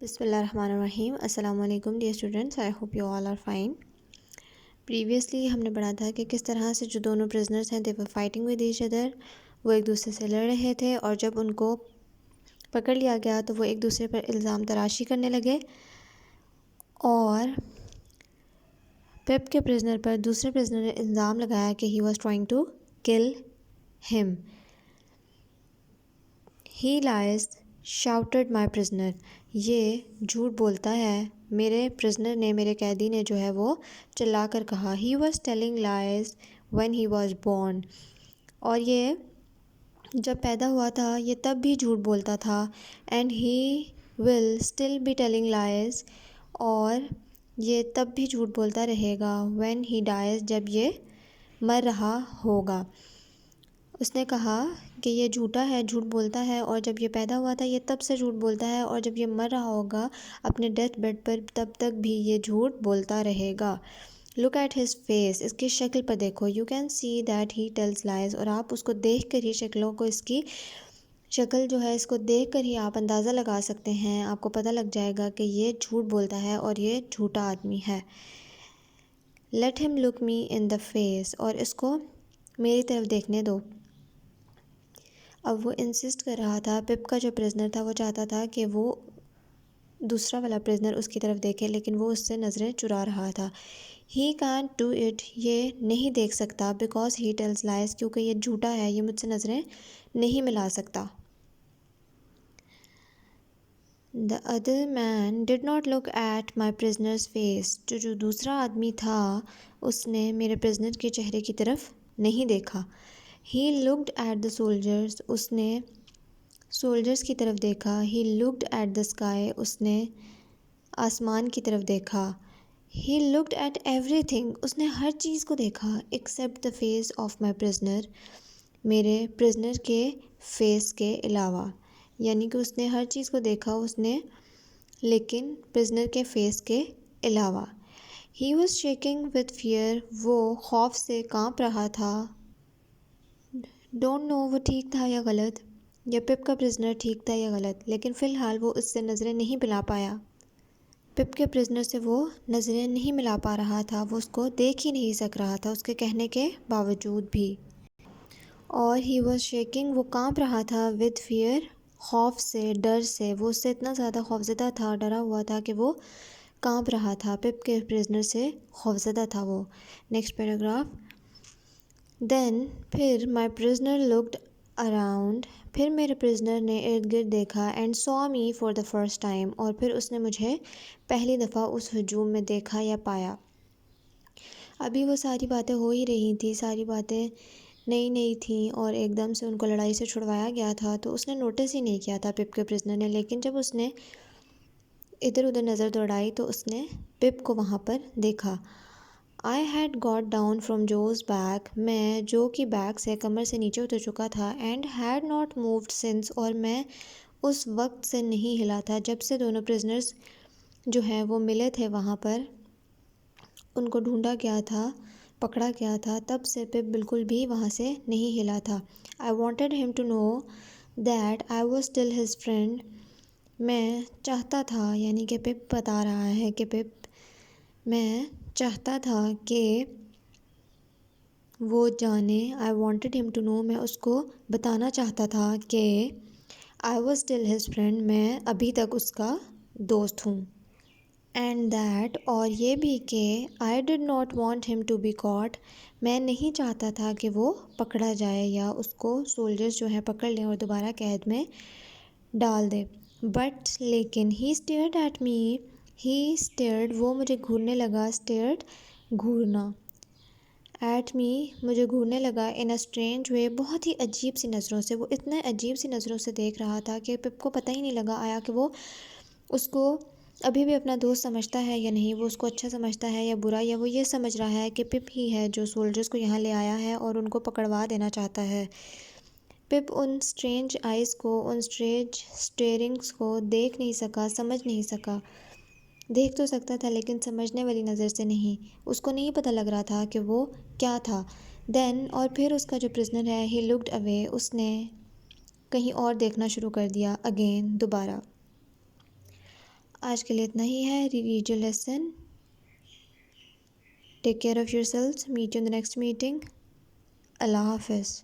بسم اللہ الرحمن الرحیم. السلام علیکم dear students, I hope you all are fine. Previously ہم نے پڑھا تھا کہ کس طرح سے جو دونوں پرزنرز ہیں دے ور فائٹنگ ود ایچ ادر, وہ ایک دوسرے سے لڑ رہے تھے, اور جب ان کو پکڑ لیا گیا تو وہ ایک دوسرے پر الزام تراشی کرنے لگے, اور پپ کے پرزنر پر دوسرے پرزنر نے الزام لگایا کہ he was trying to kill ہم. ہی لائز شاؤٹڈ مائی پرزنر, یہ جھوٹ بولتا ہے, میرے پرزنر نے, میرے قیدی نے جو ہے وہ چلا کر کہا. He was telling lies when he was born, اور یہ جب پیدا ہوا تھا یہ تب بھی جھوٹ بولتا تھا. And he will still be telling lies, اور یہ تب بھی جھوٹ بولتا رہے گا. وین ہی ڈائز, جب یہ مر رہا ہوگا. اس نے کہا کہ یہ جھوٹا ہے, جھوٹ بولتا ہے, اور جب یہ پیدا ہوا تھا یہ تب سے جھوٹ بولتا ہے, اور جب یہ مر رہا ہوگا اپنے ڈیتھ بیڈ پر تب تک بھی یہ جھوٹ بولتا رہے گا. لک ایٹ ہز فیس, اس کی شکل پر دیکھو. You can see that he tells لائز, اور آپ اس کو دیکھ کر ہی شکلوں کو, اس کی شکل جو ہے اس کو دیکھ کر ہی آپ اندازہ لگا سکتے ہیں, آپ کو پتہ لگ جائے گا کہ یہ جھوٹ بولتا ہے اور یہ جھوٹا آدمی ہے. لیٹ ہم لک می ان دا فیس, اور اس کو میری طرف دیکھنے دو. اب وہ انسسٹ کر رہا تھا, پپ کا جو پرزنر تھا وہ چاہتا تھا کہ وہ دوسرا والا پرزنر اس کی طرف دیکھے, لیکن وہ اس سے نظریں چرا رہا تھا. ہی کانٹ ڈو اٹ, یہ نہیں دیکھ سکتا. بیکاز ہی ٹیلز لائز, کیونکہ یہ جھوٹا ہے, یہ مجھ سے نظریں نہیں ملا سکتا. The other man did not look at my prisoner's face, جو دوسرا آدمی تھا اس نے میرے پرزنر کے چہرے کی طرف نہیں دیکھا. He looked at the soldiers, اس نے سولجرز کی طرف دیکھا. He looked at the sky, اس نے آسمان کی طرف دیکھا. He looked at everything, اس نے ہر چیز کو دیکھا. Except the face of my prisoner, میرے پرزنر کے فیس کے علاوہ, یعنی کہ اس نے ہر چیز کو دیکھا اس نے, لیکن پرزنر کے فیس کے علاوہ. He was shaking with fear, وہ خوف سے کانپ رہا تھا. ڈونٹ نو وہ ٹھیک تھا یا غلط, یا پپ کا پرزنر ٹھیک تھا یا غلط, لیکن فی الحال وہ اس سے نظریں نہیں ملا پایا. پپ کے پرزنر سے وہ نظریں نہیں ملا پا رہا تھا, وہ اس کو دیکھ ہی نہیں سک رہا تھا اس کے کہنے کے باوجود بھی. اور ہی واز شیکنگ, وہ کانپ رہا تھا, ود فیئر, خوف سے, ڈر سے. وہ اس سے اتنا زیادہ خوفزدہ تھا, ڈرا ہوا تھا کہ وہ کانپ رہا تھا. پپ کے پرزنر سے خوفزدہ تھا وہ. Next paragraph. دین, پھر, مائی پرزنر لکڈ اراؤنڈ, پھر میرے پرزنر نے ارد گرد دیکھا. And so me for the first time, اور پھر اس نے مجھے پہلی دفعہ اس ہجوم میں دیکھا یا پایا. ابھی وہ ساری باتیں ہو ہی رہی تھیں, ساری باتیں نئی نئی تھیں, اور ایک دم سے ان کو لڑائی سے چھڑوایا گیا تھا, تو اس نے نوٹس ہی نہیں کیا تھا پپ کے پرزنر نے. لیکن جب اس نے ادھر ادھر نظر دوڑائی تو اس نے پپ کو وہاں پر دیکھا. I had got down from Joe's back, میں جو کی بیک سے, کمر سے نیچے اتر چکا تھا. And had not moved since, اور میں اس وقت سے نہیں ہلا تھا جب سے دونوں پرزنرز جو ہیں وہ ملے تھے وہاں پر, ان کو ڈھونڈا گیا تھا, پکڑا گیا تھا, تب سے پپ بالکل بھی وہاں سے نہیں ہلا تھا. I wanted him to know that I was still his friend, میں چاہتا تھا, یعنی کہ پپ بتا رہا ہے کہ پپ, میں چاہتا تھا کہ وہ جانے. I wanted him to know, میں اس کو بتانا چاہتا تھا کہ I was still his friend, میں ابھی تک اس کا دوست ہوں. And that, اور یہ بھی کہ I did not want him to be caught, میں نہیں چاہتا تھا کہ وہ پکڑا جائے, یا اس کو سولجرز جو ہیں پکڑ لیں اور دوبارہ قید میں ڈال دے. But, لیکن, he stared at me, he stared, وہ مجھے گھورنے لگا. stared, گھورنا. at me, مجھے گھورنے لگا. in a strange way, بہت ہی عجیب سی نظروں سے. وہ اتنے عجیب سی نظروں سے دیکھ رہا تھا کہ پپ کو پتہ ہی نہیں لگا آیا کہ وہ اس کو ابھی بھی اپنا دوست سمجھتا ہے یا نہیں, وہ اس کو اچھا سمجھتا ہے یا برا, یا وہ یہ سمجھ رہا ہے کہ پپ ہی ہے جو سولجرز کو یہاں لے آیا ہے اور ان کو پکڑوا دینا چاہتا ہے. پپ ان اسٹرینج آئیز کو, ان اسٹرینج اسٹیئرنگس کو دیکھ نہیں سکا, سمجھ نہیں سکا. دیکھ تو سکتا تھا لیکن سمجھنے والی نظر سے نہیں, اس کو نہیں پتہ لگ رہا تھا کہ وہ کیا تھا. دین, اور پھر اس کا جو پرزنر ہے, ہی لکڈ اوے, اس نے کہیں اور دیکھنا شروع کر دیا. اگین, دوبارہ. آج کے لیے اتنا ہی ہے. Read your lesson. Take care of yourself. Meet you in the next meeting. اللہ حافظ.